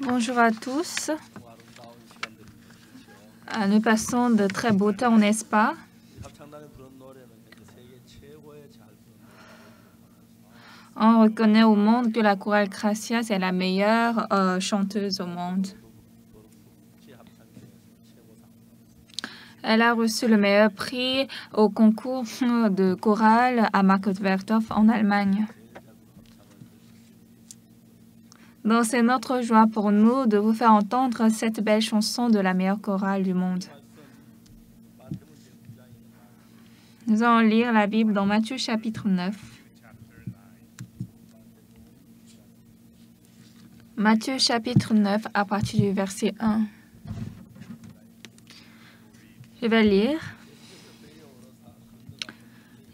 Bonjour à tous. Nous passons de très beaux temps, n'est-ce pas? On reconnaît au monde que la chorale Gracia, c'est la meilleure chanteuse au monde. Elle a reçu le meilleur prix au concours de chorale à Marquardt-Werkhof en Allemagne. Donc, c'est notre joie pour nous de vous faire entendre cette belle chanson de la meilleure chorale du monde. Nous allons lire la Bible dans Matthieu chapitre 9. Matthieu chapitre 9 à partir du verset 1. Je vais lire.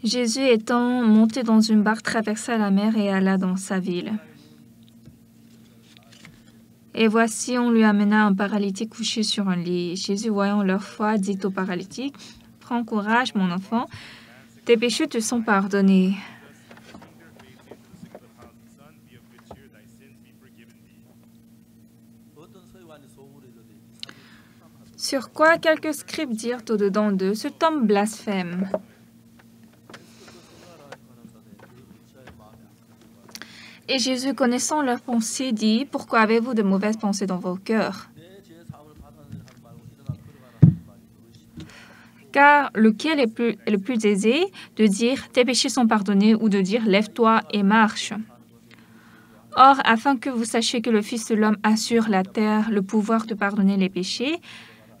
Jésus étant monté dans une barque traversa la mer et alla dans sa ville. Et voici, on lui amena un paralytique couché sur un lit. Jésus, voyant leur foi, dit au paralytique, « Prends courage, mon enfant, tes péchés te sont pardonnés. » Sur quoi quelques scribes dirent au-dedans d'eux, « Cet homme blasphème. » Et Jésus, connaissant leurs pensées, dit, « Pourquoi avez-vous de mauvaises pensées dans vos cœurs? Car lequel est le plus aisé de dire, tes péchés sont pardonnés, ou de dire, lève-toi et marche? Or, afin que vous sachiez que le Fils de l'homme a sur la terre le pouvoir de pardonner les péchés,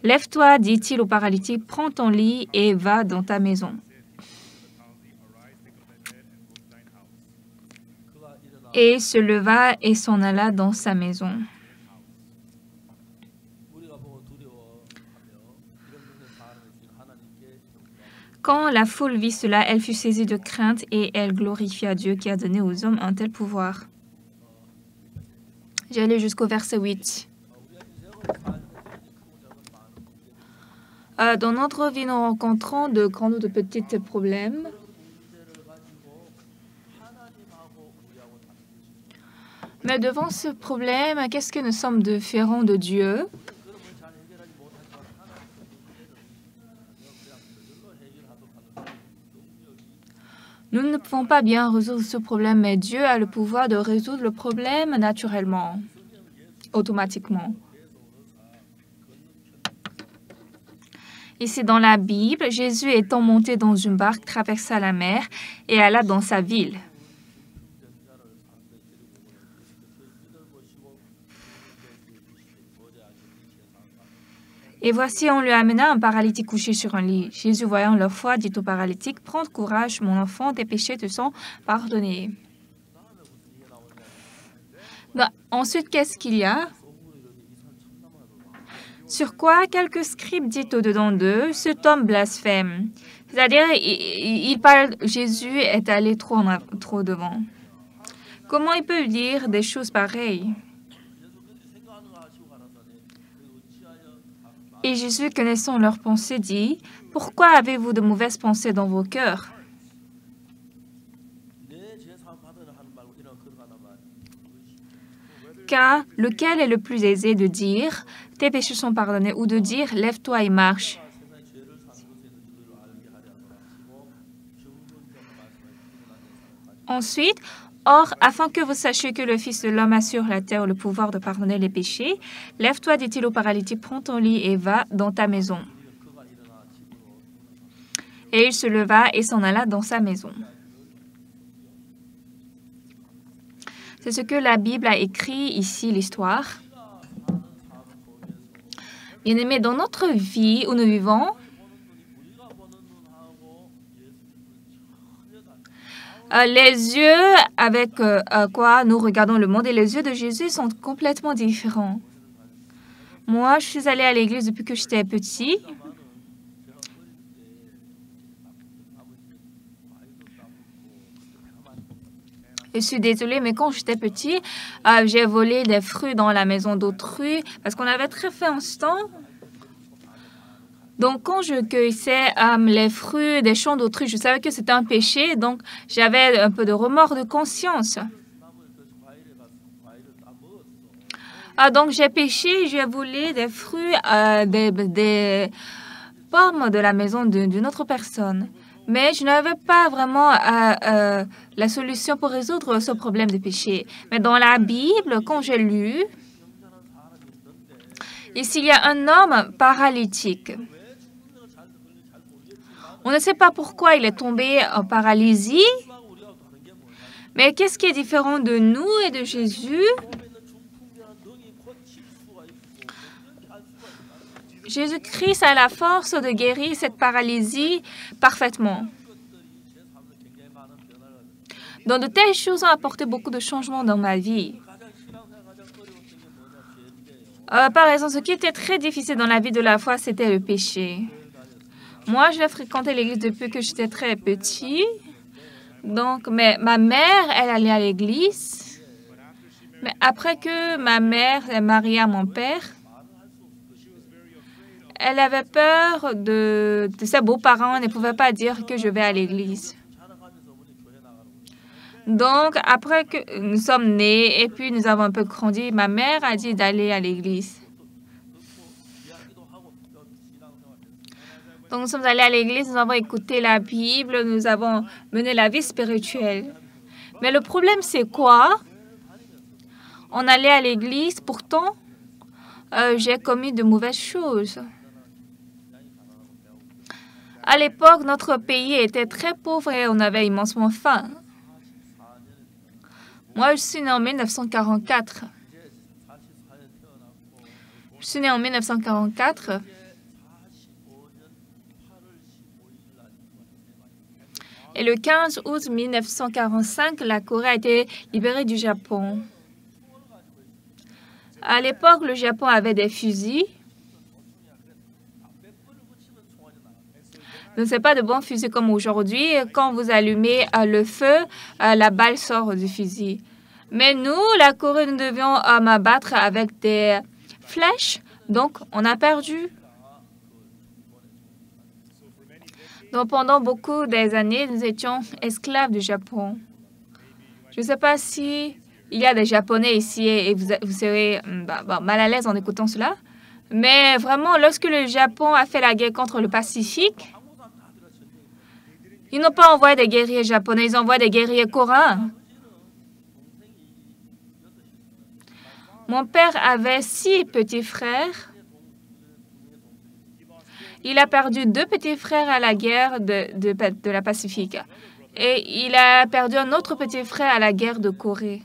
lève-toi, dit-il au paralytique, prends ton lit et va dans ta maison. » Et il se leva et s'en alla dans sa maison. Quand la foule vit cela, elle fut saisie de crainte et elle glorifia Dieu qui a donné aux hommes un tel pouvoir. J'allais jusqu'au verset 8. Dans notre vie, nous rencontrons de grands ou de petits problèmes. Mais devant ce problème, qu'est-ce que nous sommes différents de Dieu? Nous ne pouvons pas bien résoudre ce problème, mais Dieu a le pouvoir de résoudre le problème naturellement, automatiquement. Ici dans la Bible, Jésus étant monté dans une barque, traversa la mer et alla dans sa ville. Et voici, on lui amena un paralytique couché sur un lit. Jésus, voyant leur foi, dit au paralytique, « Prends courage, mon enfant, tes péchés te sont pardonnés. » Ensuite, qu'est-ce qu'il y a? Sur quoi quelques scribes dit au-dedans d'eux, « Cet homme blasphème. » C'est-à-dire, il parle, Jésus est allé trop devant. Comment il peut dire des choses pareilles? Et Jésus, connaissant leurs pensées, dit, « Pourquoi avez-vous de mauvaises pensées dans vos cœurs? » Car lequel est le plus aisé de dire, « Tes péchés sont pardonnés » ou de dire, « Lève-toi et marche » ? Ensuite, « Or, afin que vous sachiez que le Fils de l'homme a sur la terre le pouvoir de pardonner les péchés, lève-toi, dit-il au paralytique, prends ton lit et va dans ta maison. » Et il se leva et s'en alla dans sa maison. C'est ce que la Bible a écrit ici, l'histoire. Bien-aimés, dans notre vie où nous vivons, les yeux avec quoi nous regardons le monde et les yeux de Jésus sont complètement différents. Moi, je suis allée à l'église depuis que j'étais petit. Je suis désolée, mais quand j'étais petit, j'ai volé des fruits dans la maison d'autrui parce qu'on avait très faim en ce temps. Donc, quand je cueillissais les fruits des champs d'autrui, je savais que c'était un péché, donc j'avais un peu de remords de conscience. Donc, j'ai péché, j'ai volé des fruits, des pommes de la maison d'une autre personne. Mais je n'avais pas vraiment la solution pour résoudre ce problème de péché. Mais dans la Bible, quand j'ai lu, ici, il y a un homme paralytique. On ne sait pas pourquoi il est tombé en paralysie, mais qu'est-ce qui est différent de nous et de Jésus? Jésus-Christ a la force de guérir cette paralysie parfaitement. Donc, de telles choses ont apporté beaucoup de changements dans ma vie. Par exemple, ce qui était très difficile dans la vie de la foi, c'était le péché. Moi, je fréquentais l'église depuis que j'étais très petit. Donc, mais ma mère, elle allait à l'église. Mais après que ma mère est mariée à mon père, elle avait peur de ses beaux-parents, ne pouvaient pas dire que je vais à l'église. Donc, après que nous sommes nés et puis nous avons un peu grandi, ma mère a dit d'aller à l'église. Donc, nous sommes allés à l'église, nous avons écouté la Bible, nous avons mené la vie spirituelle. Mais le problème, c'est quoi? On allait à l'église, pourtant, j'ai commis de mauvaises choses. À l'époque, notre pays était très pauvre et on avait immensément faim. Moi, je suis née en 1944. Je suis née en 1944. Et le 15 août 1945, la Corée a été libérée du Japon. À l'époque, le Japon avait des fusils. Ce n'est pas de bons fusils comme aujourd'hui. Quand vous allumez le feu, la balle sort du fusil. Mais nous, la Corée, nous devions m'abattre avec des flèches. Donc, on a perdu. Donc, pendant beaucoup des années, nous étions esclaves du Japon. Je ne sais pas si il y a des Japonais ici et vous serez mal à l'aise en écoutant cela. Mais vraiment, lorsque le Japon a fait la guerre contre le Pacifique, ils n'ont pas envoyé des guerriers japonais, ils envoient des guerriers coréens. Mon père avait 6 petits frères. Il a perdu 2 petits frères à la guerre de la Pacifique. Et il a perdu un autre petit frère à la guerre de Corée.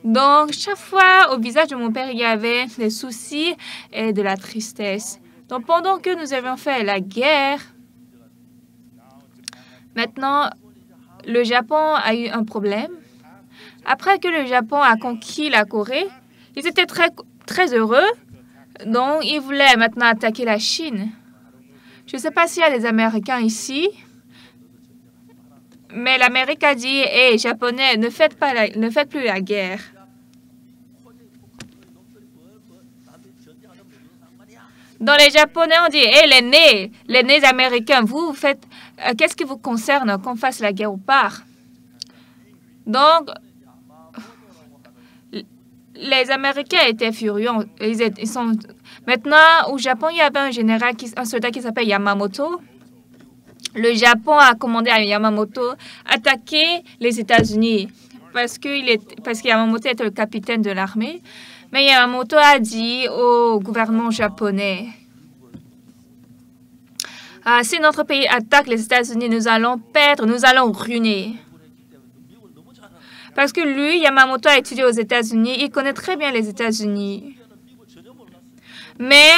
Donc, chaque fois, au visage de mon père, il y avait des soucis et de la tristesse. Donc, pendant que nous avions fait la guerre, maintenant, le Japon a eu un problème. Après que le Japon a conquis la Corée, ils étaient très, très heureux. Donc, ils voulaient maintenant attaquer la Chine. Je ne sais pas s'il y a des Américains ici, mais l'Amérique a dit, « Hé, Japonais, ne faites plus la guerre. » Donc, les Japonais ont dit, « Hé, les nés américains, vous faites... qu'est-ce qui vous concerne qu'on fasse la guerre ou pas? » Donc, les Américains étaient furieux. Ils sont... Maintenant, au Japon, il y avait un soldat qui s'appelle Yamamoto. Le Japon a commandé à Yamamoto attaquer les États-Unis parce que Yamamoto était le capitaine de l'armée. Mais Yamamoto a dit au gouvernement japonais, si notre pays attaque les États-Unis, nous allons perdre, nous allons ruiner. Parce que lui, Yamamoto a étudié aux États-Unis, il connaît très bien les États-Unis. Mais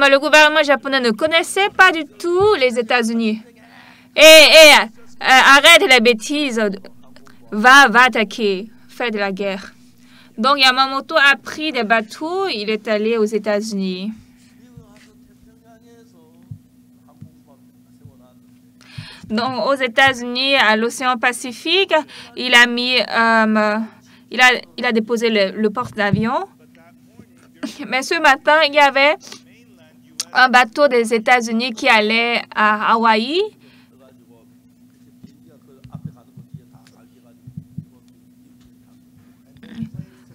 le gouvernement japonais ne connaissait pas du tout les États-Unis. Arrête les bêtises, va attaquer, faire de la guerre. Donc Yamamoto a pris des bateaux, il est allé aux États-Unis. Donc aux États-Unis, à l'océan Pacifique, il a déposé le porte-avions. Mais ce matin, il y avait un bateau des États-Unis qui allait à Hawaï.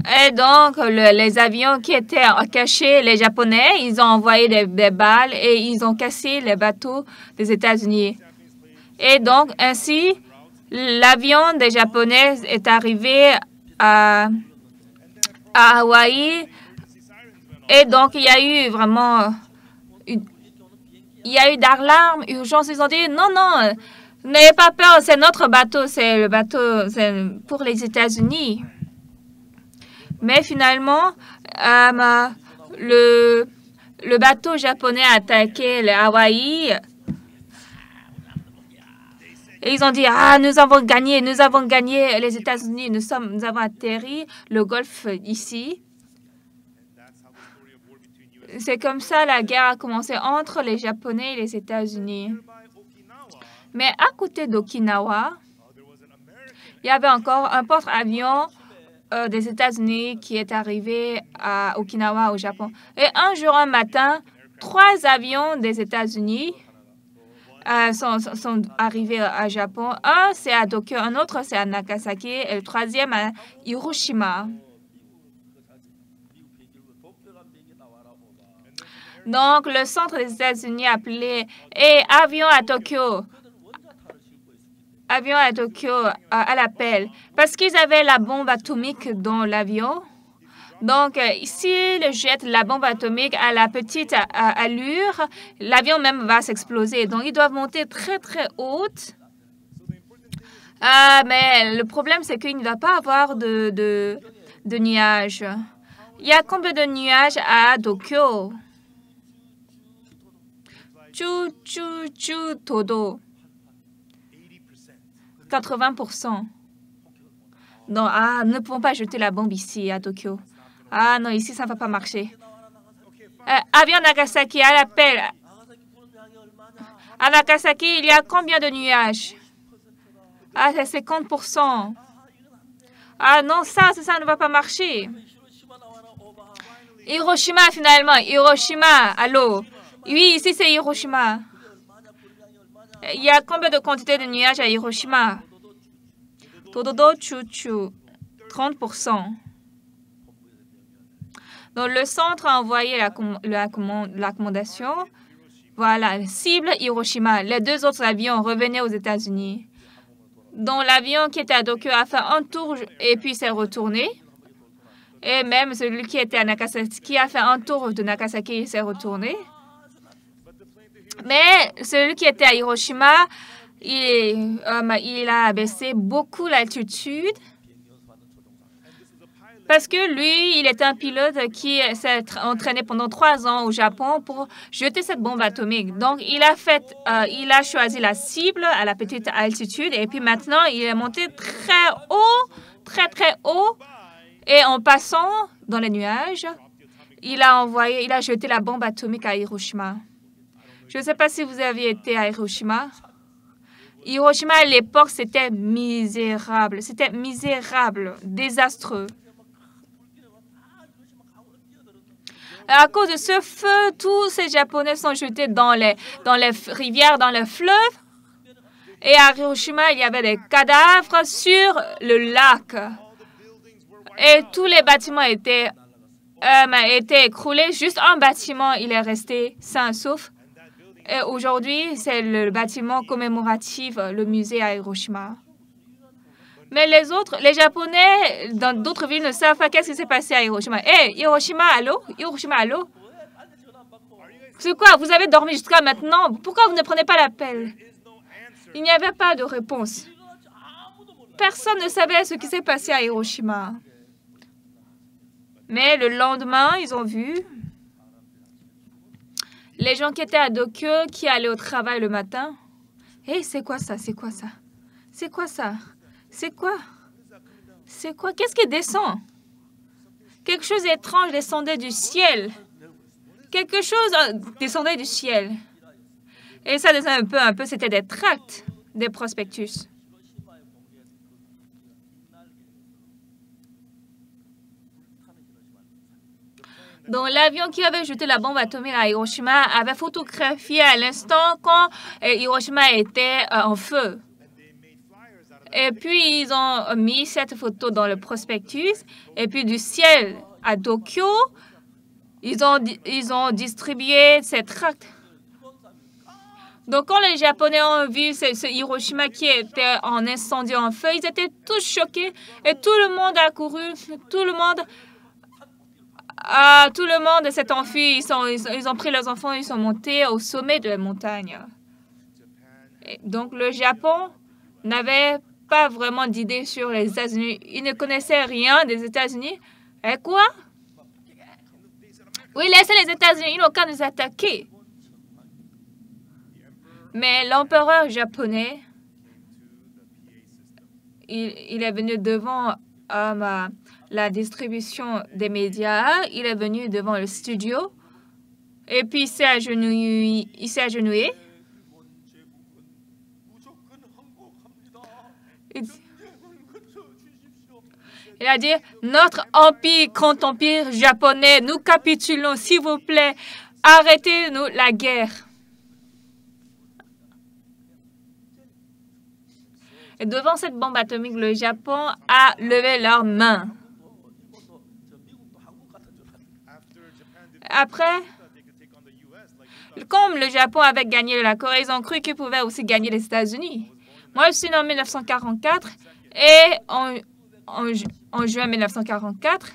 Et donc, les avions qui étaient cachés, les Japonais, ils ont envoyé des balles et ils ont cassé les bateaux des États-Unis. Et donc, ainsi, l'avion des Japonais est arrivé à Hawaï. Et donc, il y a eu vraiment il y a eu d'alarme, urgence. Ils ont dit non, non, n'ayez pas peur, c'est notre bateau, c'est le bateau pour les États-Unis. Mais finalement, le bateau japonais a attaqué le Hawaï. Et ils ont dit, ah, nous avons gagné les États-Unis, nous avons atterri le golfe ici. C'est comme ça la guerre a commencé entre les Japonais et les États-Unis. Mais à côté d'Okinawa, il y avait encore un porte-avions des États-Unis qui est arrivé à Okinawa, au Japon. Et un jour, un matin, 3 avions des États-Unis sont arrivés au Japon. Un, c'est à Tokyo, un autre, c'est à Nagasaki, et le troisième à Hiroshima. Donc, le centre des États-Unis appelé avion à Tokyo. Avion à Tokyo à l'appel. Parce qu'ils avaient la bombe atomique dans l'avion. Donc, s'ils jettent la bombe atomique à la petite allure, l'avion même va s'exploser. Donc, ils doivent monter très, très haute. Mais le problème, c'est qu'il ne va pas avoir de nuages. Il y a combien de nuages à Tokyo? Todo. 80%. Non, nous ne pouvons pas jeter la bombe ici à Tokyo. Ah non, ici, ça ne va pas marcher. Avion Nagasaki, à l'appel. À Nagasaki, il y a combien de nuages? Ah, c'est 50%. Ah non, ça ne va pas marcher. Hiroshima, finalement. Hiroshima, allô? Oui, ici, c'est Hiroshima. Il y a combien de quantité de nuages à Hiroshima? Tododo, chuchu. 30%. Donc, le centre a envoyé la commandation. Voilà, cible Hiroshima. Les 2 autres avions revenaient aux États-Unis. Donc, l'avion qui était à Tokyo a fait un tour et puis s'est retourné. Et même celui qui était à Nagasaki a fait un tour de Nagasaki et s'est retourné. Mais celui qui était à Hiroshima, il a baissé beaucoup l'altitude parce que lui, il est un pilote qui s'est entraîné pendant 3 ans au Japon pour jeter cette bombe atomique. Donc, il a choisi la cible à la petite altitude et puis maintenant, il est monté très haut, très, très haut. Et en passant dans les nuages, il a jeté la bombe atomique à Hiroshima. Je ne sais pas si vous aviez été à Hiroshima. Hiroshima, à l'époque, c'était misérable. C'était misérable, désastreux. À cause de ce feu, tous ces Japonais sont jetés dans les rivières, dans les fleuves. Et à Hiroshima, il y avait des cadavres sur le lac. Et tous les bâtiments étaient écroulés. Juste un bâtiment, il est resté sain et sauf. Et aujourd'hui, c'est le bâtiment commémoratif, le musée à Hiroshima. Mais les Japonais, dans d'autres villes, ne savent pas qu'est-ce qui s'est passé à Hiroshima. Hiroshima, allô? Hiroshima, allô? C'est quoi? Vous avez dormi jusqu'à maintenant? Pourquoi vous ne prenez pas l'appel? Il n'y avait pas de réponse. Personne ne savait ce qui s'est passé à Hiroshima. Mais le lendemain, ils ont vu les gens qui étaient à Tokyo, qui allaient au travail le matin. C'est quoi ça? C'est quoi ça? C'est quoi ça? C'est quoi? C'est quoi? Qu'est-ce qui descend? Quelque chose d'étrange descendait du ciel. Quelque chose descendait du ciel. Et ça descendait un peu, c'était des tracts, des prospectus. Donc, l'avion qui avait jeté la bombe atomique à Hiroshima avait photographié à l'instant quand Hiroshima était en feu. Et puis, ils ont mis cette photo dans le prospectus. Et puis, du ciel à Tokyo, ils ont distribué ces tracts. Donc, quand les Japonais ont vu ce Hiroshima qui était en incendie, en feu, ils étaient tous choqués. Et tout le monde a couru. Tout le monde s'est enfui. Ils ont pris leurs enfants, ils sont montés au sommet de la montagne. Et donc, le Japon n'avait pas vraiment d'idée sur les États-Unis. Ils ne connaissaient rien des États-Unis. Et quoi? Oui, laissez les États-Unis, ils n'ont qu'à nous attaquer. Mais l'empereur japonais, il est venu devant la distribution des médias, il est venu devant le studio, et puis il s'est agenouillé. Il a dit, notre empire contre empire japonais, nous capitulons, s'il vous plaît, arrêtez-nous la guerre. Et devant cette bombe atomique, le Japon a levé leurs mains. Après, comme le Japon avait gagné la Corée, ils ont cru qu'ils pouvaient aussi gagner les États-Unis. Moi, je suis né en 1944 et en juin 1944,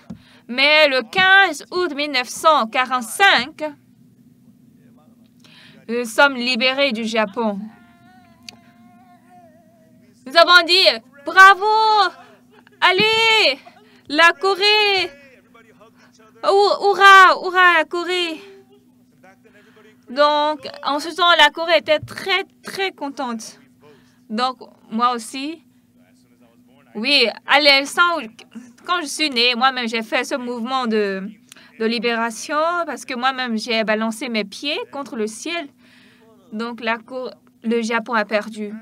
mais le 15 août 1945, nous sommes libérés du Japon. Nous avons dit « Bravo! Allez! La Corée! Hurrah! Hurrah, la Corée! » Donc, en ce temps, la Corée était très, très contente. Donc, moi aussi, oui, à l'instant où, quand je suis née, moi-même, j'ai fait ce mouvement de libération parce que moi-même, j'ai balancé mes pieds contre le ciel. Donc, le Japon a perdu.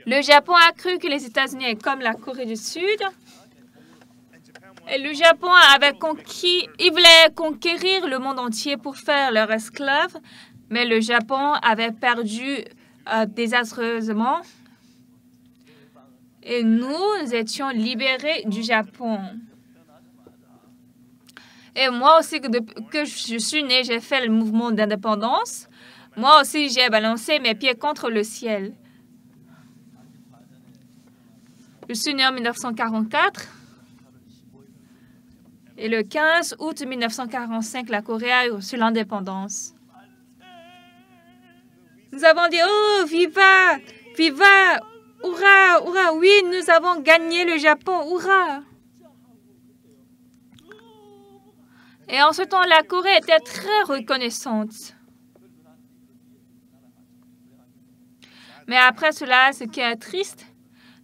Le Japon a cru que les États-Unis étaient comme la Corée du Sud. Et le Japon avait il voulait conquérir le monde entier pour faire leurs esclaves, mais le Japon avait perdu désastreusement. Et nous étions libérés du Japon. Et moi aussi, que je suis née, j'ai fait le mouvement d'indépendance. Moi aussi, j'ai balancé mes pieds contre le ciel. Je suis née en 1944. Et le 15 août 1945, la Corée a reçu l'indépendance. Nous avons dit « Oh, viva! Viva! Hurrah! Hurrah! Oui, nous avons gagné le Japon! Hurrah! » Et en ce temps, la Corée était très reconnaissante. Mais après cela, ce qui est triste,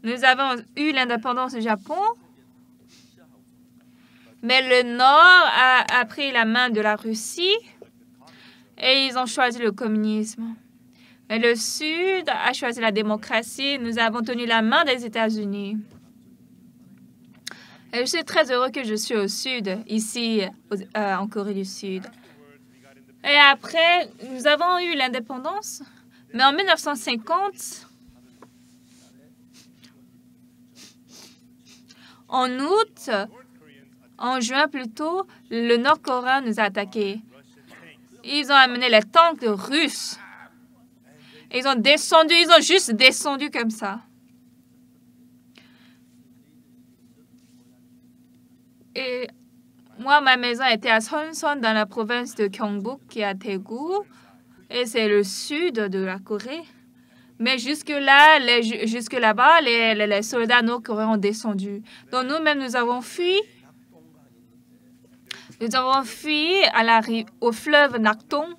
nous avons eu l'indépendance du Japon, mais le Nord a pris la main de la Russie et ils ont choisi le communisme. Mais le Sud a choisi la démocratie. Nous avons tenu la main des États-Unis. Et je suis très heureux que je suis au Sud, ici en Corée du Sud. Et après, nous avons eu l'indépendance, mais en 1950, en août, en juin plutôt, le Nord-Coréen nous a attaqués. Ils ont amené les tanks russes. Ils ont juste descendu comme ça. Et moi, ma maison était à Sonson, dans la province de Gyeongbuk, qui est à Daegu. Et c'est le sud de la Corée. Mais jusque-là, jusque-là-bas, les soldats nord-coréens ont descendu. Donc nous-mêmes, nous avons fui. Nous avons fui au fleuve Nakdong.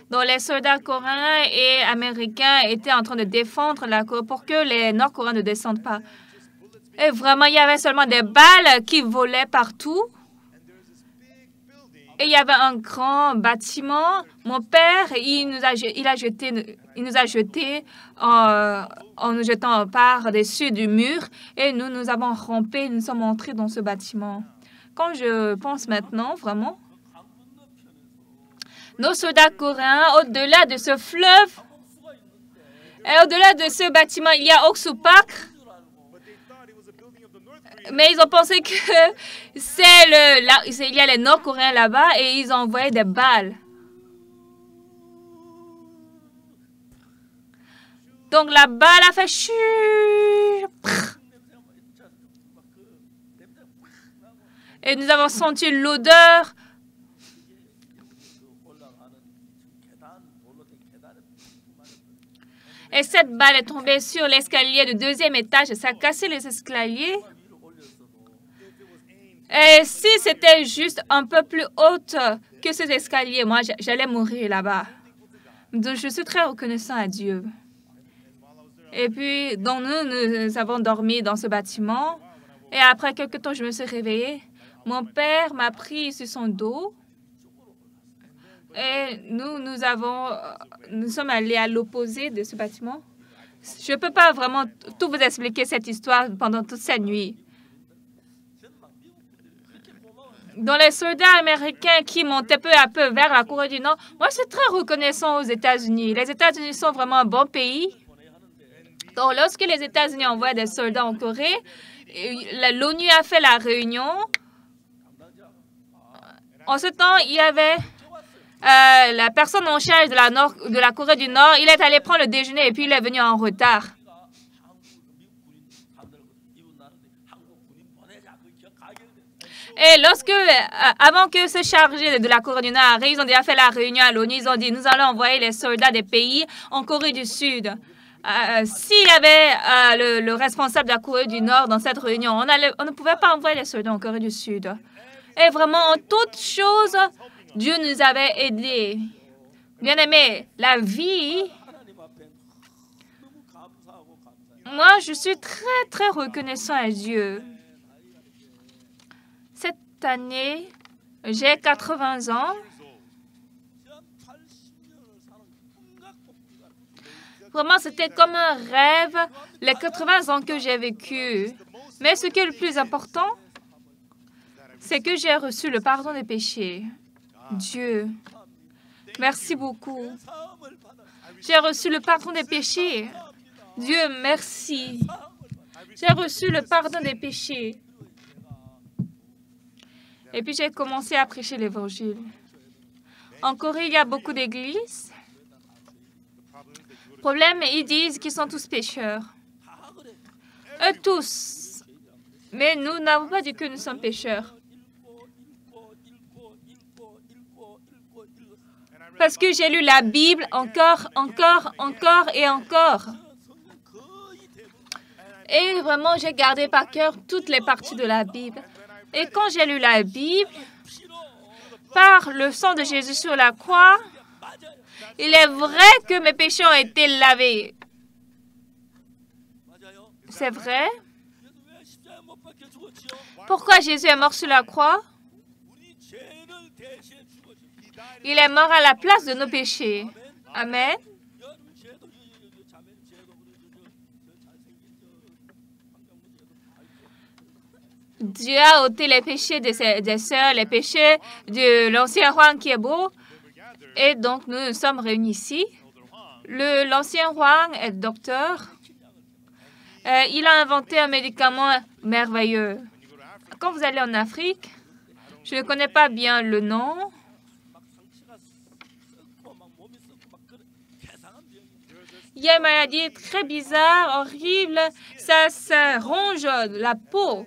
Donc, les soldats coréens et américains étaient en train de défendre la Corée pour que les Nord-Coréens ne descendent pas. Et vraiment, il y avait seulement des balles qui volaient partout. Et il y avait un grand bâtiment. Mon père, il nous a jetés en nous jetant par-dessus du mur. Et nous avons rampé, nous sommes entrés dans ce bâtiment. Quand je pense maintenant, vraiment, nos soldats coréens, au-delà de ce fleuve, et au-delà de ce bâtiment, il y a Oksu Park. Mais ils ont pensé que il y a les Nord-Coréens là-bas et ils ont envoyé des balles. Donc la balle a fait chut. Et nous avons senti l'odeur. Et cette balle est tombée sur l'escalier du deuxième étage et ça a cassé les escaliers. Et si c'était juste un peu plus haute que ces escaliers, moi, j'allais mourir là-bas. Donc, je suis très reconnaissant à Dieu. Et puis, donc, nous avons dormi dans ce bâtiment. Et après quelques temps, je me suis réveillée. Mon père m'a pris sur son dos. Et nous sommes allés à l'opposé de ce bâtiment. Je ne peux pas vraiment tout vous expliquer cette histoire pendant toute cette nuit. Dans les soldats américains qui montaient peu à peu vers la Corée du Nord, moi, je suis très reconnaissant aux États-Unis. Les États-Unis sont vraiment un bon pays. Donc, lorsque les États-Unis envoient des soldats en Corée, l'ONU a fait la réunion. En ce temps, il y avait la personne en charge de la Corée du Nord. Il est allé prendre le déjeuner et puis il est venu en retard. Et avant que ce chargé de la Corée du Nord arrive, ils ont déjà fait la réunion à l'ONU. Ils ont dit, nous allons envoyer les soldats des pays en Corée du Sud. S'il y avait le responsable de la Corée du Nord dans cette réunion, on ne pouvait pas envoyer les soldats en Corée du Sud. Et vraiment, en toutes choses, Dieu nous avait aidés. Bien aimé, la vie, moi, je suis très, très reconnaissant à Dieu. Cette année, j'ai 80 ans. Vraiment, c'était comme un rêve, les 80 ans que j'ai vécu. Mais ce qui est le plus important, c'est que j'ai reçu le pardon des péchés. Dieu, merci beaucoup. J'ai reçu le pardon des péchés. Dieu, merci. J'ai reçu le pardon des péchés. Et puis j'ai commencé à prêcher l'Évangile. En Corée, il y a beaucoup d'églises. Le problème, ils disent qu'ils sont tous pécheurs. Eux tous. Mais nous n'avons pas dit que nous sommes pécheurs. Parce que j'ai lu la Bible encore et encore. Et vraiment, j'ai gardé par cœur toutes les parties de la Bible. Et quand j'ai lu la Bible, par le sang de Jésus sur la croix, il est vrai que mes péchés ont été lavés. C'est vrai. Pourquoi Jésus est mort sur la croix? Il est mort à la place de nos péchés. Amen. Dieu a ôté les péchés des sœurs, les péchés de l'ancien roi qui est beau. Et donc, nous nous sommes réunis ici. L'ancien roi est docteur. Il a inventé un médicament merveilleux. Quand vous allez en Afrique, je ne connais pas bien le nom. Il y a une maladie très bizarre, horrible. Ça ronge la peau.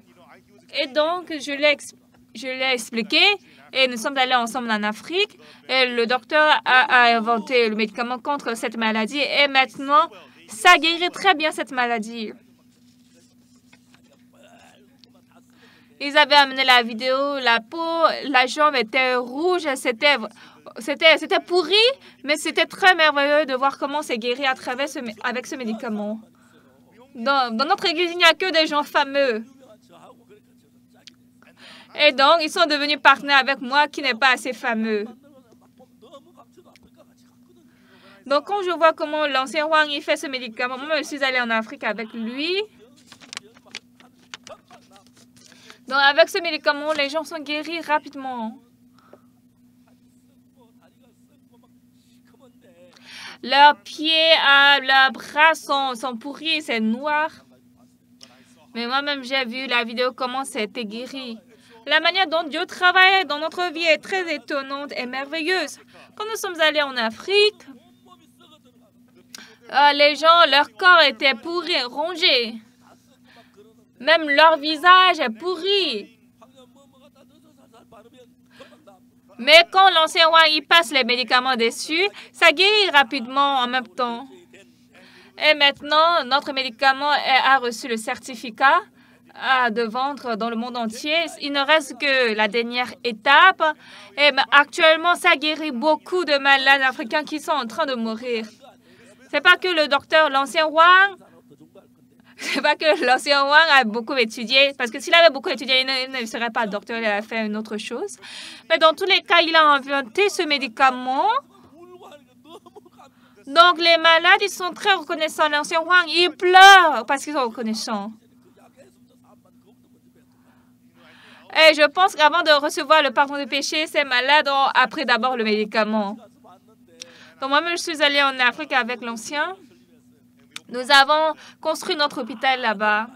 Et donc, je l'ai expliqué. Et nous sommes allés ensemble en Afrique. Et le docteur a inventé le médicament contre cette maladie. Et maintenant, ça guérit très bien cette maladie. Ils avaient amené la vidéo, la peau, la jambe était rouge. C'était pourri, mais c'était très merveilleux de voir comment c'est guéri avec ce médicament. Dans notre église, il n'y a que des gens fameux. Et donc, ils sont devenus partenaires avec moi qui n'est pas assez fameux. Donc, quand je vois comment l'ancien roi il fait ce médicament, moi, je suis allée en Afrique avec lui. Donc, avec ce médicament, les gens sont guéris rapidement. Leurs pieds, leurs bras sont pourris, c'est noir. Mais moi-même, j'ai vu la vidéo, comment c'était guéri. La manière dont Dieu travaille dans notre vie est très étonnante et merveilleuse. Quand nous sommes allés en Afrique, les gens, leur corps était pourri, rongé. Même leur visage est pourri. Mais quand l'ancien roi y passe les médicaments dessus, ça guérit rapidement en même temps. Et maintenant, notre médicament a reçu le certificat de vendre dans le monde entier. Il ne reste que la dernière étape. Et actuellement, ça guérit beaucoup de malades africains qui sont en train de mourir. C'est pas que le docteur, l'ancien Wang, c'est pas que l'ancien Wang a beaucoup étudié, parce que s'il avait beaucoup étudié, il ne serait pas docteur, il a fait une autre chose. Mais dans tous les cas, il a inventé ce médicament. Donc, les malades, ils sont très reconnaissants. L'ancien Wang, ils pleurent parce qu'ils sont reconnaissants. Et je pense qu'avant de recevoir le pardon des péchés, ces malades ont appris d'abord le médicament. Donc, moi-même, je suis allée en Afrique avec l'ancien. Nous avons construit notre hôpital là-bas.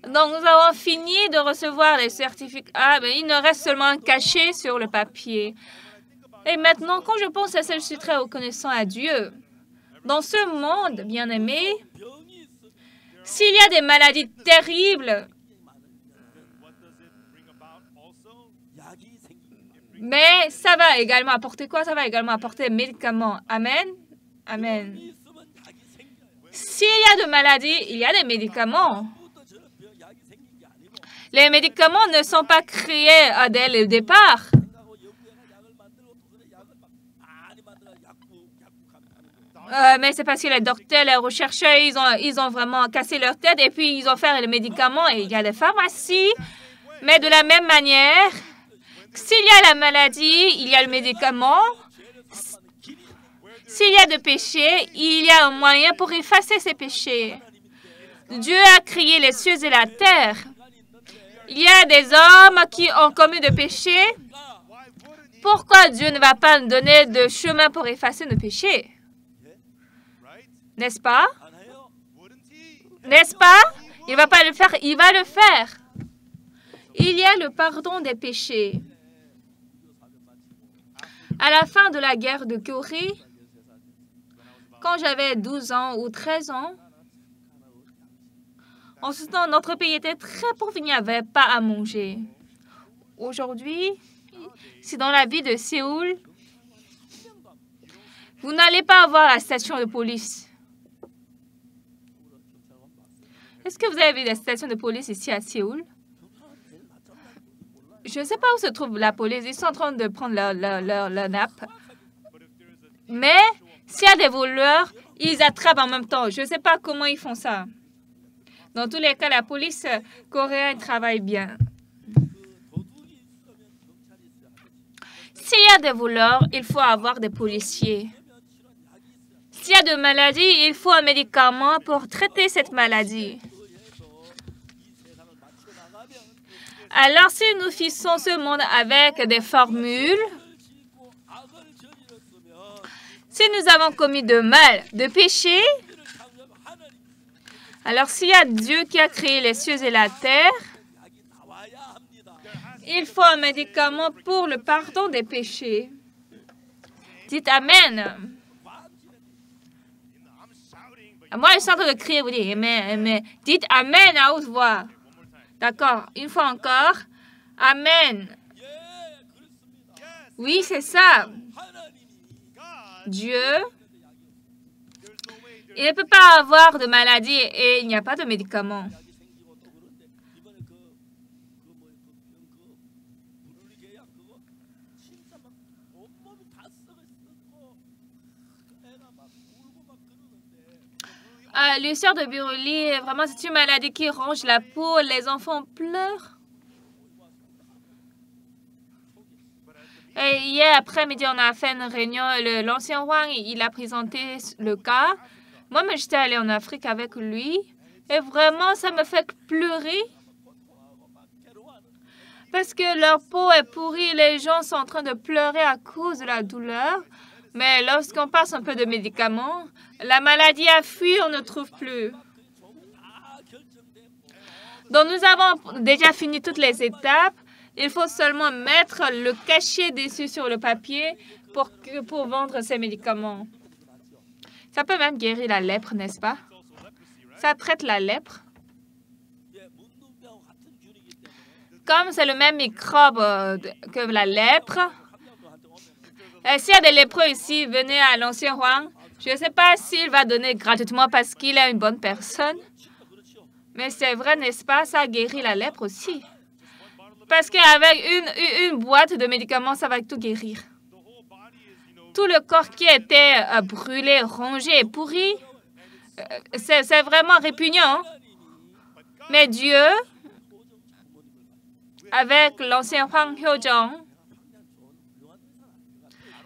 Donc, nous avons fini de recevoir les certificats. Mais il ne reste seulement un cachet sur le papier. Et maintenant, quand je pense à ça, je suis très reconnaissant à Dieu. Dans ce monde, bien-aimé, s'il y a des maladies terribles, mais ça va également apporter quoi? Ça va également apporter des médicaments. Amen. Amen. S'il y a de maladies, il y a des médicaments. Les médicaments ne sont pas créés dès le départ. Mais c'est parce que les docteurs, les chercheurs, ils ont vraiment cassé leur tête et puis ils ont fait les médicaments et il y a des pharmacies. Mais de la même manière, s'il y a la maladie, il y a le médicament. S'il y a de péché, il y a un moyen pour effacer ces péchés. Dieu a créé les cieux et la terre. Il y a des hommes qui ont commis de péchés. Pourquoi Dieu ne va pas nous donner de chemin pour effacer nos péchés? N'est-ce pas? N'est-ce pas? Il ne va pas le faire, il va le faire. Il y a le pardon des péchés. À la fin de la guerre de Corée, quand j'avais 12 ans ou 13 ans, en ce temps, notre pays était très pauvre, il n'y avait pas à manger. Aujourd'hui, c'est dans la ville de Séoul, vous n'allez pas avoir la station de police. Est-ce que vous avez vu la station de police ici à Séoul? Je ne sais pas où se trouve la police. Ils sont en train de prendre leur nappe. Mais s'il y a des voleurs, ils attrapent en même temps. Je ne sais pas comment ils font ça. Dans tous les cas, la police coréenne travaille bien. S'il y a des voleurs, il faut avoir des policiers. S'il y a de maladies, il faut un médicament pour traiter cette maladie. Alors, si nous fixons ce monde avec des formules, si nous avons commis de mal, de péché, alors s'il y a Dieu qui a créé les cieux et la terre, il faut un médicament pour le pardon des péchés. Dites Amen. Moi, je suis en train de crier, vous dites Amen, Amen. Dites Amen à haute voix. D'accord, une fois encore. Amen. Oui, c'est ça. Dieu, il ne peut pas avoir de maladie et il n'y a pas de médicament. L'ulcère de Buruli, vraiment, c'est une maladie qui ronge la peau. Les enfants pleurent. Et hier après-midi, on a fait une réunion. L'ancien Wang, il a présenté le cas. Moi-même, j'étais allée en Afrique avec lui. Et vraiment, ça me fait pleurer. parce que leur peau est pourrie. Les gens sont en train de pleurer à cause de la douleur. Mais lorsqu'on passe un peu de médicaments, la maladie a fui, on ne trouve plus. Donc, nous avons déjà fini toutes les étapes. Il faut seulement mettre le cachet dessus sur le papier pour vendre ces médicaments. Ça peut même guérir la lèpre, n'est-ce pas? Ça traite la lèpre. Comme c'est le même microbe que la lèpre, s'il y a des lépreux ici, venez à l'ancien roi. Je ne sais pas s'il va donner gratuitement parce qu'il est une bonne personne. Mais c'est vrai, n'est-ce pas? Ça guérit la lèpre aussi. Parce qu'avec une boîte de médicaments, ça va tout guérir. Tout le corps qui était brûlé, rongé et pourri, c'est vraiment répugnant. Mais Dieu, avec l'ancien roi Hyojong,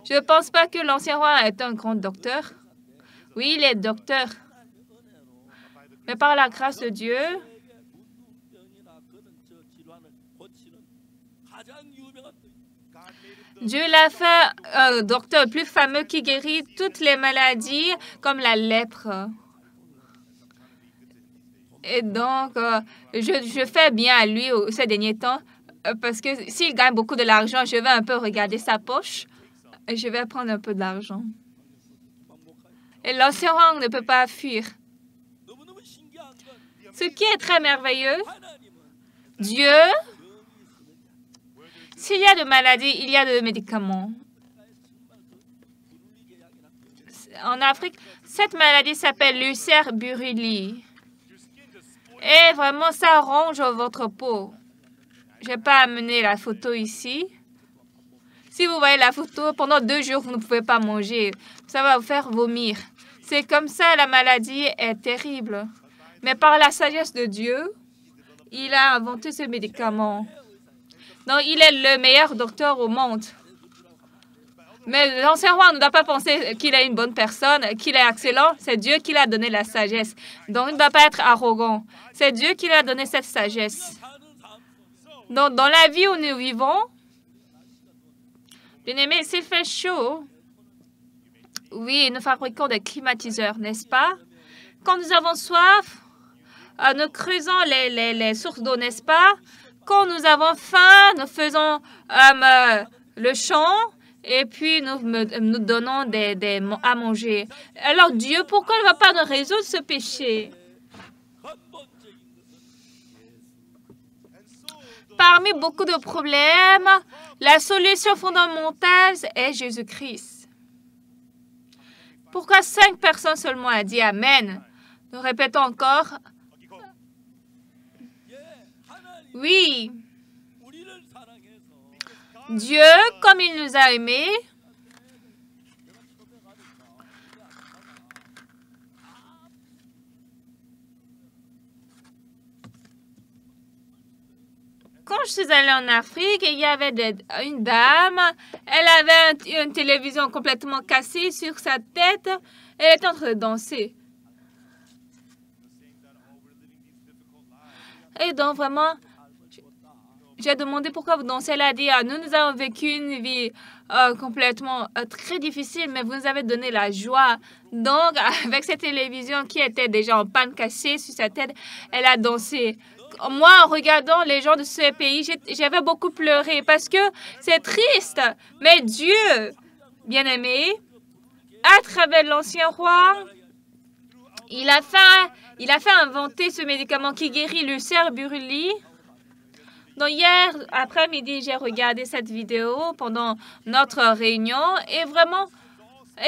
je ne pense pas que l'ancien roi est un grand docteur. Oui, il est docteur. Mais par la grâce de Dieu, Dieu l'a fait un docteur plus fameux qui guérit toutes les maladies comme la lèpre. Et donc, je fais bien à lui ces derniers temps parce que s'il gagne beaucoup de l'argent, je vais un peu regarder sa poche et je vais prendre un peu d'argent. Et l'ancien roi ne peut pas fuir. Ce qui est très merveilleux, Dieu, s'il y a de maladies, il y a de médicaments. En Afrique, cette maladie s'appelle l'ulcère Buruli. Et vraiment, ça ronge votre peau. Je n'ai pas amené la photo ici. Si vous voyez la photo, pendant 2 jours, vous ne pouvez pas manger. Ça va vous faire vomir. C'est comme ça, la maladie est terrible. Mais par la sagesse de Dieu, il a inventé ce médicament. Donc, il est le meilleur docteur au monde. Mais l'ancien roi ne doit pas penser qu'il est une bonne personne, qu'il est excellent. C'est Dieu qui lui a donné la sagesse. Donc, il ne doit pas être arrogant. C'est Dieu qui lui a donné cette sagesse. Donc, dans la vie où nous vivons, bien aimé, s'il fait chaud, oui, nous fabriquons des climatiseurs, n'est-ce pas? Quand nous avons soif, nous creusons les sources d'eau, n'est-ce pas? Quand nous avons faim, nous faisons le champ et puis nous donnons à manger. Alors Dieu, pourquoi il ne va pas nous résoudre ce péché? Parmi beaucoup de problèmes, la solution fondamentale est Jésus-Christ. Pourquoi 5 personnes seulement ont dit Amen? Nous répétons encore. Oui. Dieu, comme il nous a aimés, quand je suis allée en Afrique, il y avait une dame, elle avait une télévision complètement cassée sur sa tête, elle était en train de danser. Et donc vraiment, j'ai demandé pourquoi vous dansez. Elle a dit, nous avons vécu une vie complètement très difficile, mais vous nous avez donné la joie. Donc, avec cette télévision qui était déjà en panne cassée sur sa tête, elle a dansé. Moi, en regardant les gens de ce pays, j'avais beaucoup pleuré parce que c'est triste. Mais Dieu, bien-aimé, à travers l'ancien roi, il a fait inventer ce médicament qui guérit l'ulcère Buruli. Donc hier après-midi, j'ai regardé cette vidéo pendant notre réunion et vraiment,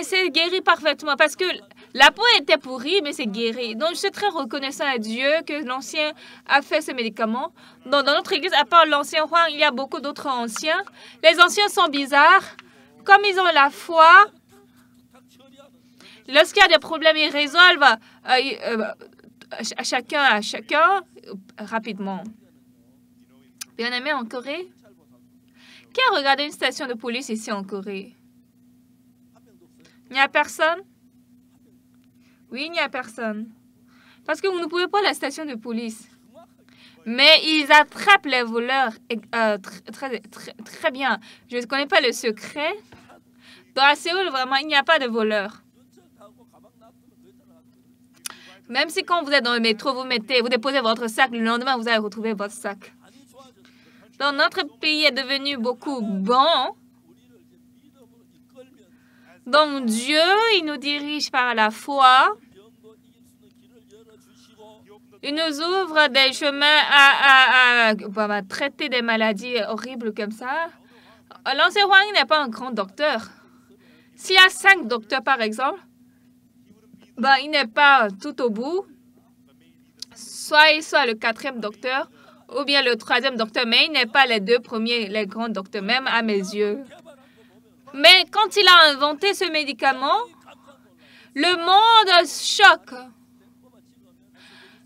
c'est guéri parfaitement parce que la peau était pourrie, mais c'est guéri. Donc je suis très reconnaissant à Dieu que l'ancien a fait ce médicament. Donc, dans notre église, à part l'ancien roi, il y a beaucoup d'autres anciens. Les anciens sont bizarres. Comme ils ont la foi, lorsqu'il y a des problèmes, ils résolvent à chacun rapidement. Bien-aimé, en Corée? Qui a regardé une station de police ici en Corée? Il n'y a personne? Oui, il n'y a personne. Parce que vous ne pouvez pas la station de police. Mais ils attrapent les voleurs très bien. Je ne connais pas le secret. Dans Séoul, vraiment, il n'y a pas de voleurs. Même si quand vous êtes dans le métro, vous déposez votre sac, le lendemain, vous allez retrouver votre sac. Donc, notre pays est devenu beaucoup bon. Donc, Dieu, il nous dirige par la foi. Il nous ouvre des chemins à traiter des maladies horribles comme ça. L'ancien roi n'est pas un grand docteur. S'il y a 5 docteurs, par exemple, il n'est pas tout au bout. Soit il soit le 4e docteur, ou bien le 3e docteur, mais il n'est pas les 2 premiers, les grands docteurs, même à mes yeux. Mais quand il a inventé ce médicament, le monde choque.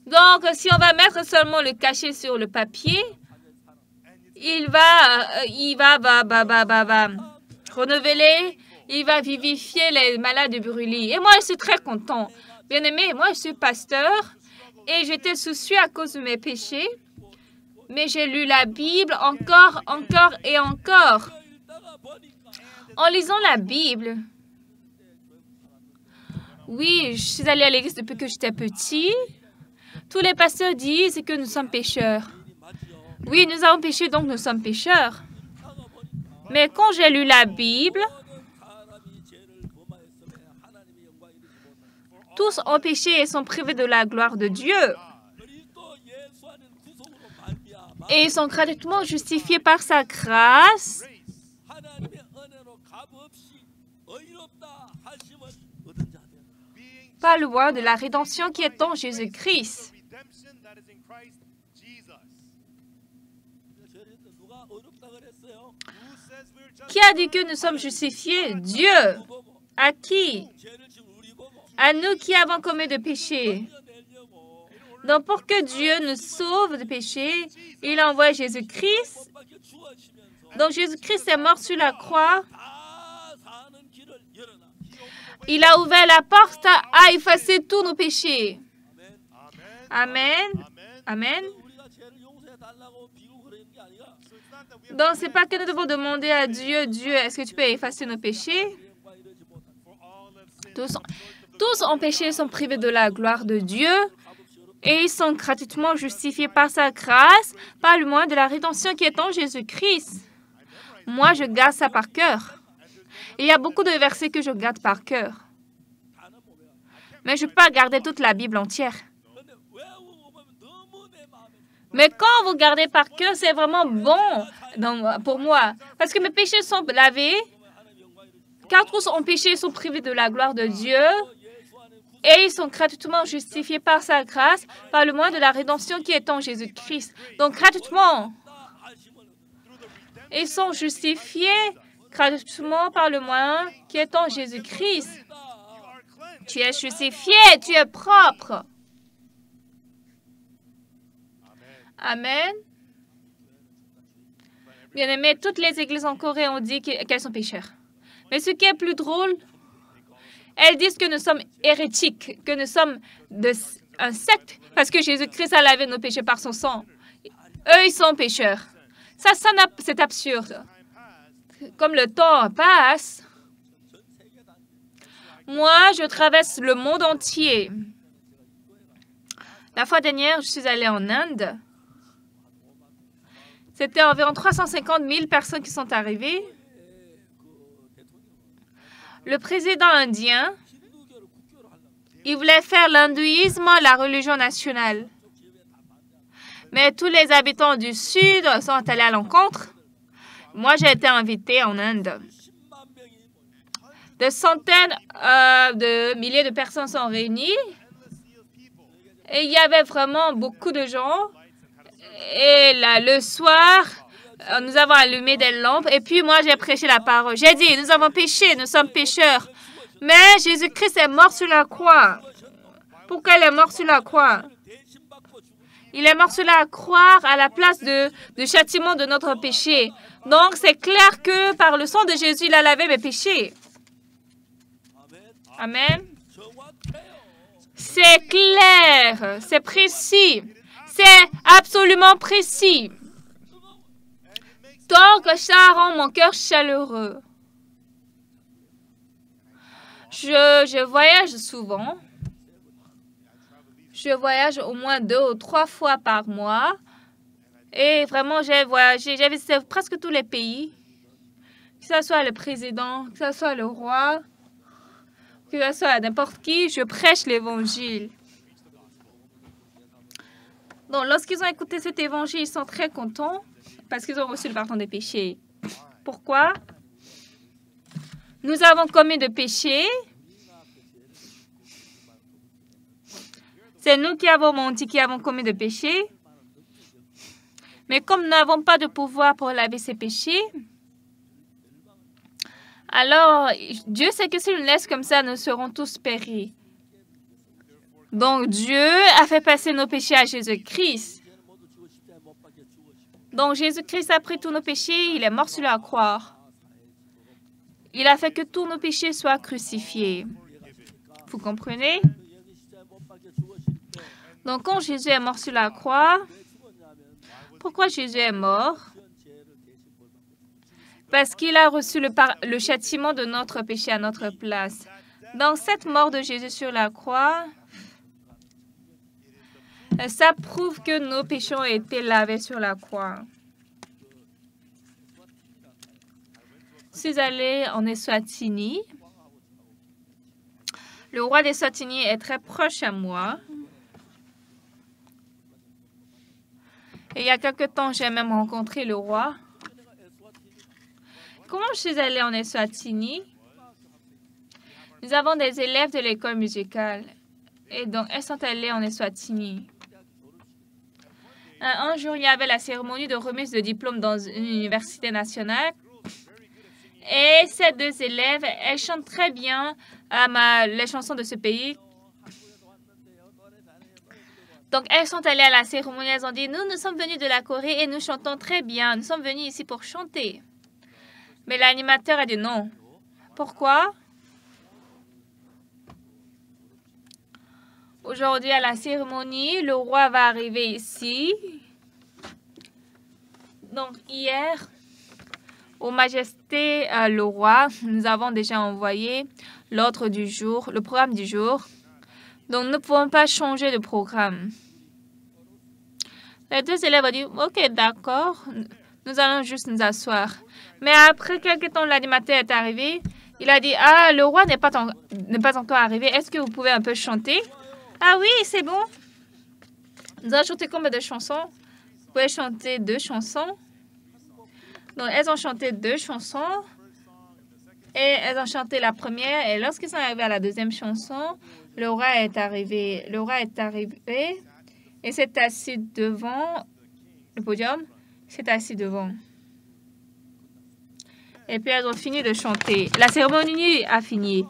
Donc, si on va mettre seulement le cachet sur le papier, il va renouveler, il va vivifier les malades de brûlis. Et moi, je suis très content. Bien aimé, moi, je suis pasteur et j'étais soucieux à cause de mes péchés. Mais j'ai lu la Bible encore et encore. En lisant la Bible, oui, je suis allée à l'église depuis que j'étais petit. Tous les pasteurs disent que nous sommes pécheurs. Oui, nous avons péché, donc nous sommes pécheurs. Mais quand j'ai lu la Bible, tous ont péché et sont privés de la gloire de Dieu. Et ils sont gratuitement justifiés par sa grâce. Par le moyen de la rédemption qui est en Jésus-Christ. Qui a dit que nous sommes justifiés? Dieu. À qui? À nous qui avons commis de péché. Donc, pour que Dieu nous sauve de péché, il a envoyé Jésus-Christ. Donc, Jésus-Christ est mort sur la croix. Il a ouvert la porte à effacer tous nos péchés. Amen. Amen. Donc, ce n'est pas que nous devons demander à Dieu, Dieu, est-ce que tu peux effacer nos péchés? Tous ont péché et sont privés de la gloire de Dieu et ils sont gratuitement justifiés par sa grâce, par le moyen de la rédemption qui est en Jésus-Christ. Moi, je garde ça par cœur. Il y a beaucoup de versets que je garde par cœur. Mais je ne peux pas garder toute la Bible entière. Mais quand vous gardez par cœur, c'est vraiment bon pour moi. Parce que mes péchés sont lavés, car tous ont péché et sont privés de la gloire de Dieu. Et ils sont gratuitement justifiés par sa grâce, par le moyen de la rédemption qui est en Jésus-Christ. Donc, gratuitement, ils sont justifiés gratuitement par le moyen qui est en Jésus-Christ. Tu es justifié, tu es propre. Amen. Bien aimé, toutes les églises en Corée ont dit qu'elles sont pécheurs. Mais ce qui est plus drôle, elles disent que nous sommes hérétiques, que nous sommes un secte, parce que Jésus-Christ a lavé nos péchés par son sang. Eux, ils sont pécheurs. Ça c'est absurde. Comme le temps passe, moi, je traverse le monde entier. La fois dernière, je suis allée en Inde. C'était environ 350 000 personnes qui sont arrivées. Le président indien, il voulait faire l'hindouisme la religion nationale. Mais tous les habitants du Sud sont allés à l'encontre. Moi, j'ai été invitée en Inde. Des centaines de milliers de personnes sont réunies. Et il y avait vraiment beaucoup de gens. Et là, le soir, nous avons allumé des lampes. Et puis, moi, j'ai prêché la parole. J'ai dit, nous avons péché, nous sommes pécheurs. Mais Jésus-Christ est mort sur la croix. Pourquoi il est mort sur la croix? Il est mort sur la croix à la place du châtiment de notre péché. Donc, c'est clair que par le sang de Jésus, il a lavé mes péchés. Amen. C'est clair, c'est précis, C'est absolument précis. Donc, ça rend mon cœur chaleureux. Je voyage souvent. Je voyage au moins 2 ou 3 fois par mois. Et vraiment, j'ai voyagé, j'ai visité presque tous les pays. Que ce soit le président, que ce soit le roi, que ce soit n'importe qui, je prêche l'évangile. Donc, lorsqu'ils ont écouté cet évangile, ils sont très contents parce qu'ils ont reçu le pardon des péchés. Pourquoi? Nous avons commis de péchés. C'est nous qui avons menti, qui avons commis de péchés. Mais comme nous n'avons pas de pouvoir pour laver ces péchés, alors Dieu sait que s'il nous laisse comme ça, nous serons tous péris. Donc Dieu a fait passer nos péchés à Jésus-Christ. Donc Jésus-Christ a pris tous nos péchés, il est mort sur la croix. Il a fait que tous nos péchés soient crucifiés. Vous comprenez? Donc quand Jésus est mort sur la croix, pourquoi Jésus est mort? Parce qu'il a reçu le châtiment de notre péché à notre place. Dans cette mort de Jésus sur la croix, ça prouve que nos péchés ont été lavés sur la croix. Je suis allée en Eswatini. Le roi d'Eswatini est très proche à moi. Et il y a quelque temps, j'ai même rencontré le roi. Comment je suis allée en Eswatini? Nous avons des élèves de l'école musicale. Et donc, elles sont allées en Eswatini. Un jour, il y avait la cérémonie de remise de diplôme dans une université nationale. Et ces 2 élèves, elles chantent très bien les chansons de ce pays. Donc, elles sont allées à la cérémonie. Elles ont dit, nous sommes venus de la Corée et nous chantons très bien. Nous sommes venus ici pour chanter. Mais l'animateur a dit non. Pourquoi? Aujourd'hui, à la cérémonie, le roi va arriver ici. Donc, hier, Aux Majestés le roi, nous avons déjà envoyé l'ordre du jour, le programme du jour. Donc, nous ne pouvons pas changer de programme. Les 2 élèves ont dit, OK, d'accord, nous allons juste nous asseoir. Mais après quelques temps, l'animateur est arrivé. Il a dit, ah, le roi n'est pas encore arrivé. Est-ce que vous pouvez un peu chanter? Ah oui, c'est bon. Nous allons chanter combien de chansons? Vous pouvez chanter 2 chansons. Donc, elles ont chanté 2 chansons. Et elles ont chanté la première. Et lorsqu'ils sont arrivés à la 2e chanson, le roi est arrivé. Le roi est arrivé et s'est assis devant le podium. S'est assis devant. Et puis, elles ont fini de chanter. La cérémonie a fini.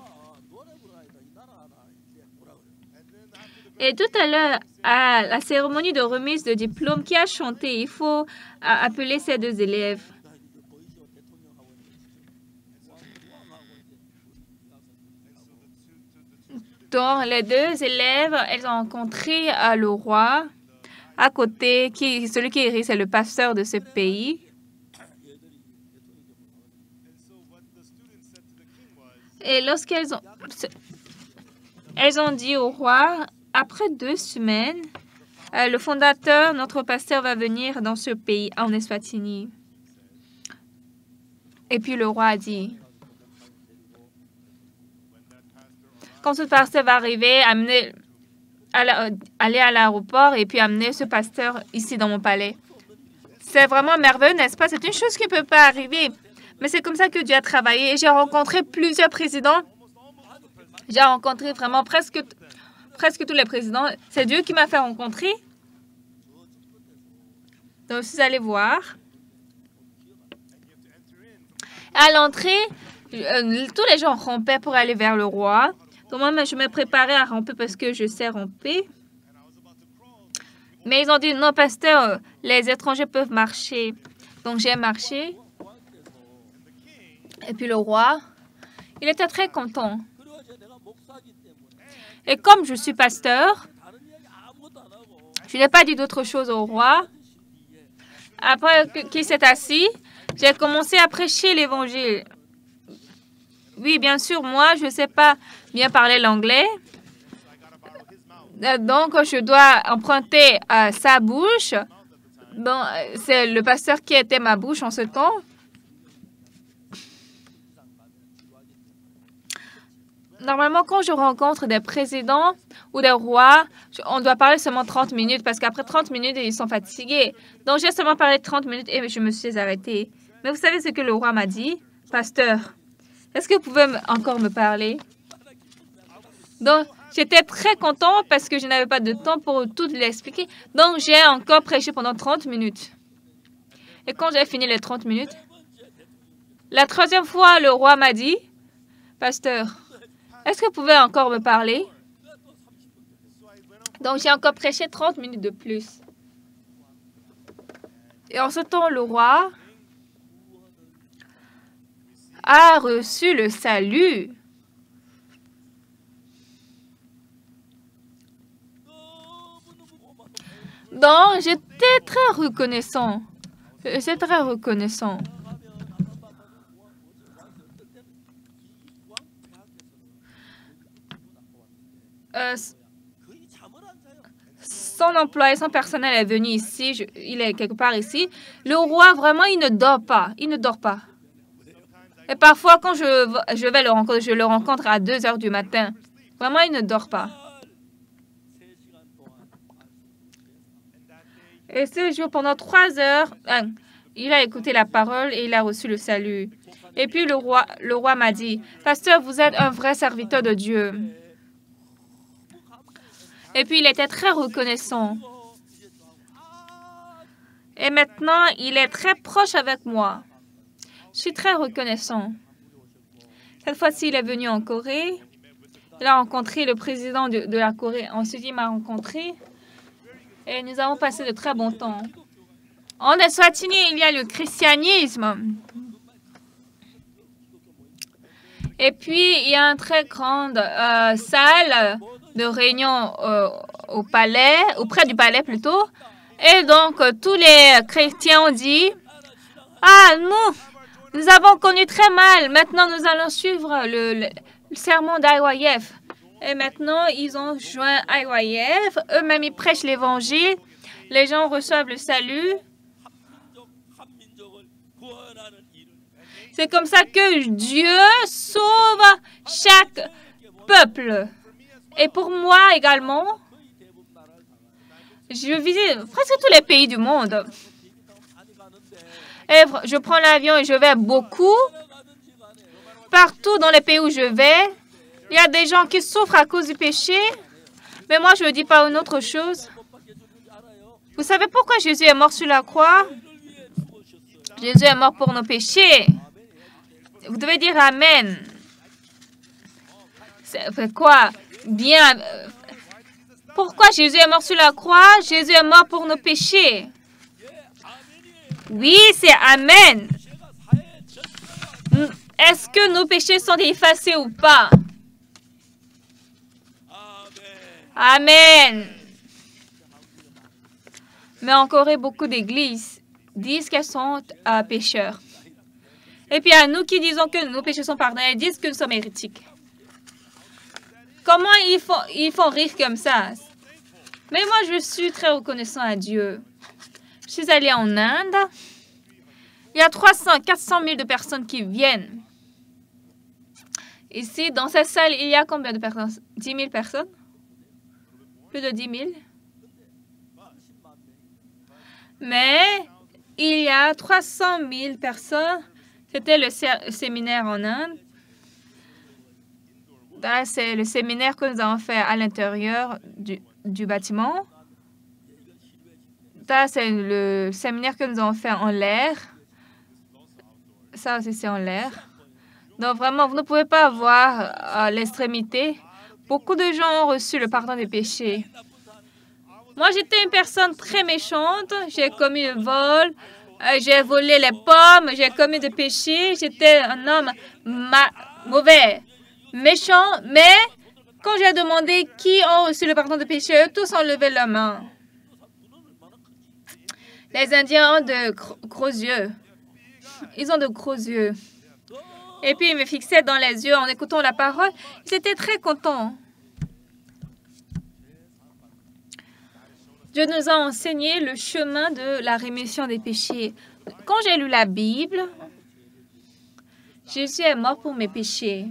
Et tout à l'heure, à la cérémonie de remise de diplôme, qui a chanté? Il faut appeler ces 2 élèves. Donc, les 2 élèves, elles ont rencontré le roi. À côté, celui qui rit, c'est le pasteur de ce pays. Et lorsqu'elles ont dit au roi, après 2 semaines, le fondateur, notre pasteur, va venir dans ce pays, en Eswatini. Et puis le roi a dit, quand ce pasteur va arriver, aller à l'aéroport et puis amener ce pasteur ici dans mon palais. C'est vraiment merveilleux, n'est-ce pas? C'est une chose qui ne peut pas arriver. Mais c'est comme ça que Dieu a travaillé. Et j'ai rencontré plusieurs présidents. J'ai rencontré vraiment presque tous les présidents. C'est Dieu qui m'a fait rencontrer. Donc, vous allez voir. À l'entrée, tous les gens rampaient pour aller vers le roi. Donc, moi, je me préparais à ramper parce que je sais ramper. Mais ils ont dit, non, pasteur, les étrangers peuvent marcher. Donc, j'ai marché. Et puis, le roi, il était très content. Et comme je suis pasteur, Je n'ai pas dit d'autre chose au roi. Après qu'il s'est assis, j'ai commencé à prêcher l'Évangile. Oui, bien sûr, moi, je ne sais pas bien parler l'anglais. Donc, je dois emprunter sa bouche. Bon, c'est le pasteur qui était ma bouche en ce temps. Normalement, quand je rencontre des présidents ou des rois, on doit parler seulement 30 minutes parce qu'après 30 minutes, ils sont fatigués. Donc, j'ai seulement parlé 30 minutes et je me suis arrêtée. Mais vous savez ce que le roi m'a dit? Pasteur, est-ce que vous pouvez encore me parler? Donc, j'étais très content parce que je n'avais pas de temps pour tout l'expliquer. Donc, j'ai encore prêché pendant 30 minutes. Et quand j'ai fini les 30 minutes, la troisième fois, le roi m'a dit, Pasteur, est-ce que vous pouvez encore me parler? Donc, j'ai encore prêché 30 minutes de plus. Et en ce temps, le roi a reçu le salut. Donc, j'étais très reconnaissant. J'étais très reconnaissant. Son employé, son personnel est venu ici. Il est quelque part ici. Le roi, vraiment, il ne dort pas. Il ne dort pas. Et parfois, quand je vais le rencontrer, je le rencontre à 2 heures du matin. Vraiment, il ne dort pas. Et ce jour, pendant 3 heures, il a écouté la parole et il a reçu le salut. Et puis le roi m'a dit, Pasteur, vous êtes un vrai serviteur de Dieu. Et puis il était très reconnaissant. Et maintenant, il est très proche avec moi. Je suis très reconnaissant. Cette fois-ci, il est venu en Corée. Il a rencontré le président de la Corée. Ensuite, il m'a rencontré. Et nous avons passé de très bons temps. En Eswatini, il y a le christianisme. Et puis, il y a une très grande salle de réunion au palais, auprès du palais plutôt. Et donc, tous les chrétiens ont dit, « Ah, nous avons connu très mal. Maintenant, nous allons suivre le sermon d'IYF. » Et maintenant, ils ont joint IYF. Eux-mêmes, ils prêchent l'Évangile. Les gens reçoivent le salut. C'est comme ça que Dieu sauve chaque peuple. Et pour moi également, je visite presque tous les pays du monde. Et je prends l'avion et je vais beaucoup. Partout dans les pays où je vais, il y a des gens qui souffrent à cause du péché. Mais moi, je ne dis pas une autre chose. Vous savez pourquoi Jésus est mort sur la croix? Jésus est mort pour nos péchés. Vous devez dire Amen. C'est quoi? Bien. Pourquoi Jésus est mort sur la croix? Jésus est mort pour nos péchés. Oui, c'est Amen. Est-ce que nos péchés sont effacés ou pas? Amen. Mais en Corée, beaucoup d'églises disent qu'elles sont pécheurs. Et puis à nous qui disons que nos péchés sont pardonnés, ils disent que nous sommes hérétiques. Comment ils font rire comme ça? Mais moi, je suis très reconnaissant à Dieu. Je suis allée en Inde. Il y a 300, 400 000 de personnes qui viennent. Ici, dans cette salle, il y a combien de personnes? 10 000 personnes? Plus de 10 000? Mais il y a 300 000 personnes. C'était le séminaire en Inde. C'est le séminaire que nous avons fait à l'intérieur du bâtiment. Ça, c'est le séminaire que nous avons fait en l'air. Ça aussi, c'est en l'air. Donc, vraiment, vous ne pouvez pas voir l'extrémité. Beaucoup de gens ont reçu le pardon des péchés. Moi, j'étais une personne très méchante. J'ai commis le vol. J'ai volé les pommes. J'ai commis des péchés. J'étais un homme mauvais, méchant. Mais quand j'ai demandé qui ont reçu le pardon des péchés, tous ont levé la main. Les Indiens ont de gros yeux. Ils ont de gros yeux. Et puis, ils me fixaient dans les yeux en écoutant la parole. Ils étaient très contents. Dieu nous a enseigné le chemin de la rémission des péchés. Quand j'ai lu la Bible, Jésus est mort pour mes péchés.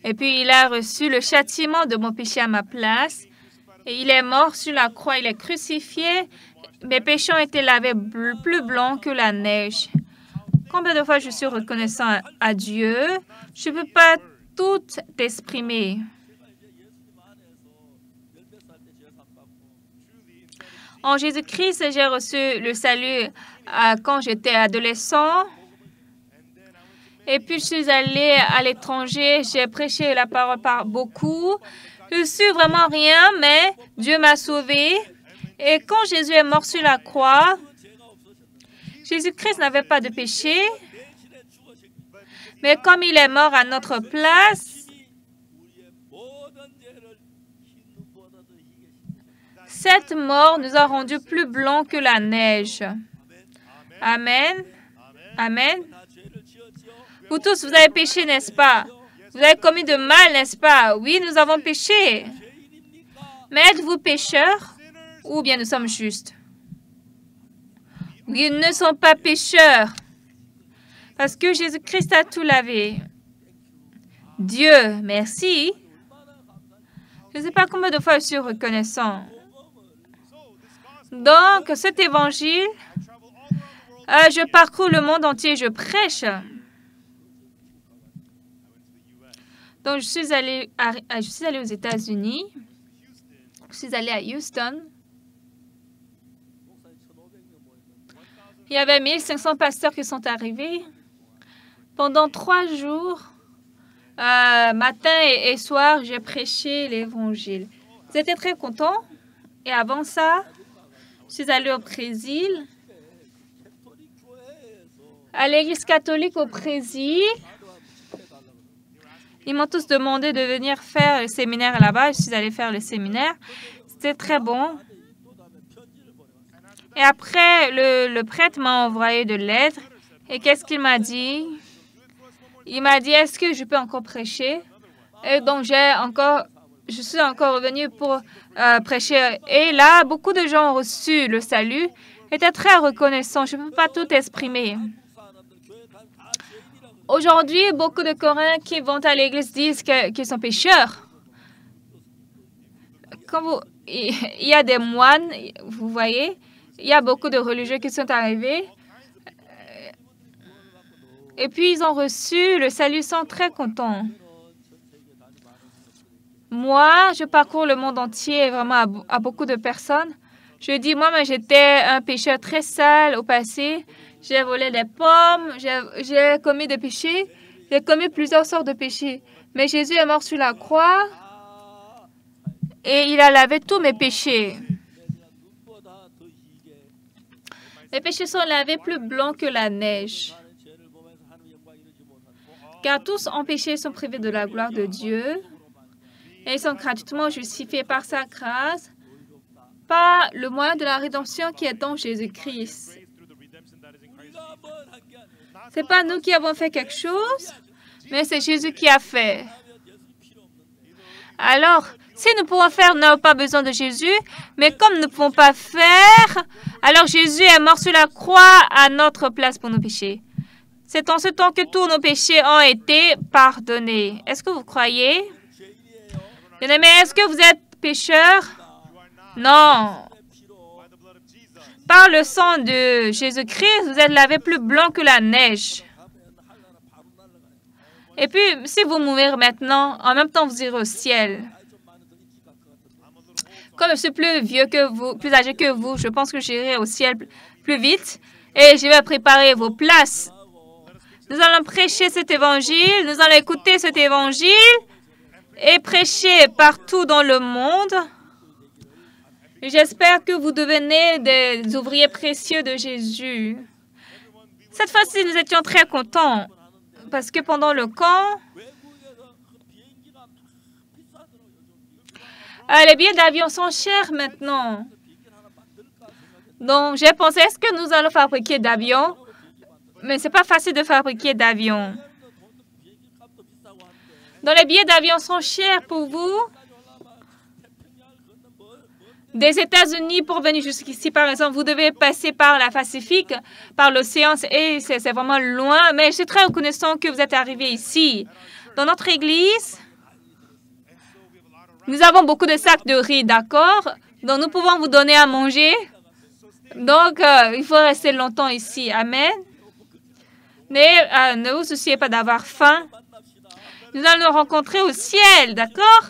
Et puis, il a reçu le châtiment de mon péché à ma place. Et il est mort sur la croix, il est crucifié. Mes péchés ont été lavés plus blancs que la neige. Combien de fois je suis reconnaissant à Dieu, je ne peux pas tout exprimer. En Jésus-Christ, j'ai reçu le salut quand j'étais adolescent. Et puis, je suis allée à l'étranger. J'ai prêché la parole par beaucoup. Je ne suis vraiment rien, mais Dieu m'a sauvée. Et quand Jésus est mort sur la croix, Jésus-Christ n'avait pas de péché. Mais comme il est mort à notre place, cette mort nous a rendus plus blancs que la neige. Amen. Amen. Vous tous, vous avez péché, n'est-ce pas? Vous avez commis de mal, n'est-ce pas? Oui, nous avons péché. Mais êtes-vous pécheurs ou bien nous sommes justes? Oui, nous ne sommes pas pécheurs. Parce que Jésus-Christ a tout lavé. Dieu, merci. Je ne sais pas combien de fois je suis reconnaissant. Donc, cet évangile, je parcours le monde entier, je prêche. Donc, je suis allée aux États-Unis. Je suis allée à Houston. Il y avait 1500 pasteurs qui sont arrivés. Pendant 3 jours, matin et soir, j'ai prêché l'Évangile. Ils étaient très contents. Et avant ça, je suis allée au Brésil, à l'Église catholique au Brésil. Ils m'ont tous demandé de venir faire le séminaire là-bas. Je suis allée faire le séminaire. C'était très bon. Et après, le prêtre m'a envoyé de lettres. Et qu'est-ce qu'il m'a dit? Il m'a dit, est-ce que je peux encore prêcher? Et donc, je suis encore revenue pour prêcher. Et là, beaucoup de gens ont reçu le salut. J'étais très reconnaissant. Je ne peux pas tout exprimer. Aujourd'hui, beaucoup de Coréens qui vont à l'église disent qu'ils sont pécheurs. Il y a des moines, vous voyez, il y a beaucoup de religieux qui sont arrivés. Et puis, ils ont reçu le salut, ils sont très contents. Moi, je parcours le monde entier, vraiment à beaucoup de personnes. Je dis, moi, j'étais un pécheur très sale au passé. J'ai volé des pommes, j'ai commis des péchés. J'ai commis plusieurs sortes de péchés. Mais Jésus est mort sur la croix et il a lavé tous mes péchés. Mes péchés sont lavés plus blancs que la neige. Car tous ont péché et sont privés de la gloire de Dieu. Et ils sont gratuitement justifiés par sa grâce, par le moyen de la rédemption qui est en Jésus-Christ. Ce n'est pas nous qui avons fait quelque chose, mais c'est Jésus qui a fait. Alors, si nous pouvons faire, nous n'avons pas besoin de Jésus, mais comme nous ne pouvons pas faire, alors Jésus est mort sur la croix à notre place pour nos péchés. C'est en ce temps que tous nos péchés ont été pardonnés. Est-ce que vous croyez? Bien-aimés, est-ce que vous êtes pécheurs? Non. Par le sang de Jésus-Christ, vous êtes lavés plus blancs que la neige. Et puis, si vous mourrez maintenant, en même temps, vous irez au ciel. Comme je suis plus vieux que vous, plus âgé que vous, je pense que j'irai au ciel plus vite et je vais préparer vos places. Nous allons prêcher cet évangile, nous allons écouter cet évangile et prêcher partout dans le monde. J'espère que vous devenez des ouvriers précieux de Jésus. Cette fois-ci, nous étions très contents parce que pendant le camp, les billets d'avion sont chers maintenant. Donc, j'ai pensé, est-ce que nous allons fabriquer d'avions? Mais ce n'est pas facile de fabriquer d'avions. Donc, les billets d'avion sont chers pour vous. Des États-Unis pour venir jusqu'ici, par exemple, vous devez passer par la Pacifique, par l'océan, et c'est vraiment loin. Mais je suis très reconnaissant que vous êtes arrivés ici. Dans notre église, nous avons beaucoup de sacs de riz, d'accord? Donc, nous pouvons vous donner à manger. Donc, il faut rester longtemps ici. Amen. Mais ne vous souciez pas d'avoir faim. Nous allons nous rencontrer au ciel, d'accord?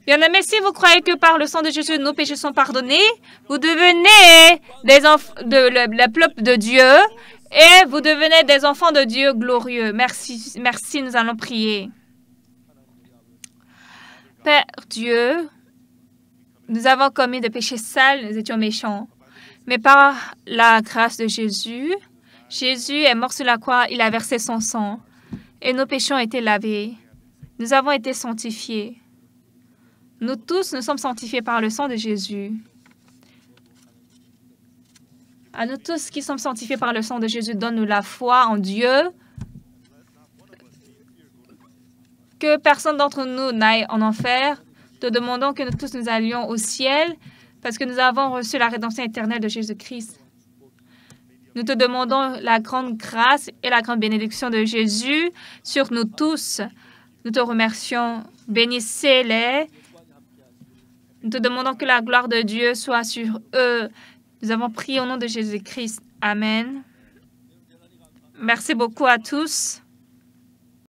Bien-aimés, si vous croyez que par le sang de Jésus, nos péchés sont pardonnés, vous devenez des enfants le peuple de Dieu et vous devenez des enfants de Dieu glorieux. Merci, merci, nous allons prier. Père Dieu, nous avons commis des péchés sales, nous étions méchants. Mais par la grâce de Jésus, Jésus est mort sur la croix, il a versé son sang et nos péchés ont été lavés. Nous avons été sanctifiés. Nous tous, nous sommes sanctifiés par le sang de Jésus. À nous tous qui sommes sanctifiés par le sang de Jésus, donne-nous la foi en Dieu. Que personne d'entre nous n'aille en enfer. Te demandons que nous tous nous allions au ciel parce que nous avons reçu la rédemption éternelle de Jésus-Christ. Nous te demandons la grande grâce et la grande bénédiction de Jésus sur nous tous. Nous te remercions. Bénissez-les. Nous te demandons que la gloire de Dieu soit sur eux. Nous avons prié au nom de Jésus-Christ. Amen. Merci beaucoup à tous.